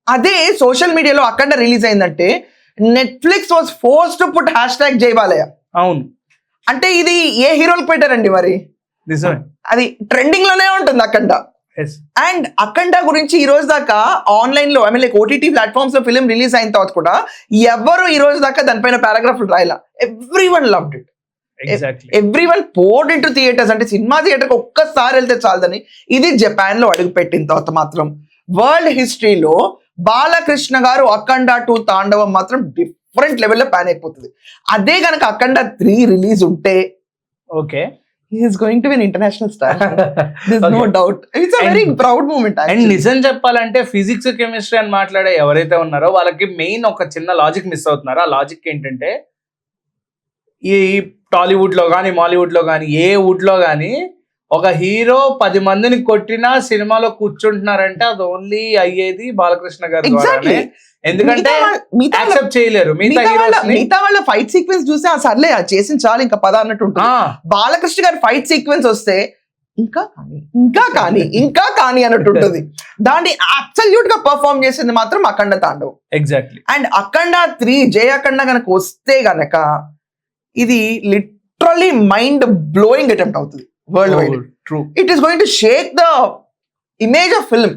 అదే సోషల్ మీడియాలో అఖండ రిలీజ్ అయిందంటే Netflix was force to put #జై బాలయ్య. అవును, అంటే ఇది ఏ హీరోలకు పెట్టారండి మరి? నిజమే. అది ట్రెండింగ్ లోనే ఉంటుంది అఖండ. ఎస్, అండ్ అఖండ గురించి ఈ రోజు దాకా ఆన్లైన్ లో లైక్ ఓటీటీ ప్లాట్ఫామ్స్ లో ఫిల్మ్ రిలీజ్ అయిన తర్వాత కూడా ఎవరు ఈ రోజు దాకా దానిపైన పారాగ్రాఫ్లు రాయలా. Every one loved it, exactly. Every one poured into theatres. అంటే సినిమా థియేటర్కి ఒక్కసారి వెళ్తే చాలదని. ఇది జపాన్ లో అడుగు పెట్టిన తర్వాత మాత్రం వరల్డ్ హిస్టరీలో బాలకృష్ణ గారు అఖండ 2 తాండవం మాత్రం డిఫరెంట్ లెవెల్లో ప్యాన్ అయిపోతుంది. అదే కనుక అఖండ 3 రిలీజ్ ఉంటే okay, he is going to be an international star. There's no doubt. It's a very proud moment and actually. నిజం చెప్పాలంటే ఫిజిక్స్ కెమిస్ట్రీ అని మాట్లాడే ఎవరైతే ఉన్నారో వాళ్ళకి మెయిన్ ఒక చిన్న లాజిక్ మిస్ అవుతున్నారు. ఆ లాజిక్ ఏంటంటే ఈ టాలీవుడ్ లో కానీ మాలీవుడ్ లో కానీ ఏ వుడ్ లో కానీ ఒక హీరో 10 మందిని కొట్టినా సినిమాలో కూర్చుంటున్నారంటే అది ఓన్లీ అయ్యేది బాలకృష్ణ గారి ద్వారానే. ఎందుకంటే యాక్సెప్ట్ చేయలేరు మిగతా హీరోస్ ని. మిగతా వాళ్ళ ఫైట్ సీక్వెన్స్ చూస్తే సర్లే అది చేసిన చాలు ఇంకా పద అన్నట్టు ఉంటుంది. బాలకృష్ణ గారి ఫైట్ సీక్వెన్స్ వస్తే ఇంకా కానీ ఇంకా కానీ ఇంకా కానీ అన్నట్టు ఉంటుంది. దాన్ని అబ్సల్యూట్ గా పర్ఫార్మ్ చేసింది మాత్రం అఖండ తాండవ్. ఎగ్జాక్ట్లీ. అండ్ అఖండ 3 జై అఖండ కనుక వస్తే గనక ఇది లిటరలీ మైండ్ బ్లోయింగ్ అటెంప్ట్ అవుతుంది world wide. True. It is going to shake the image of film.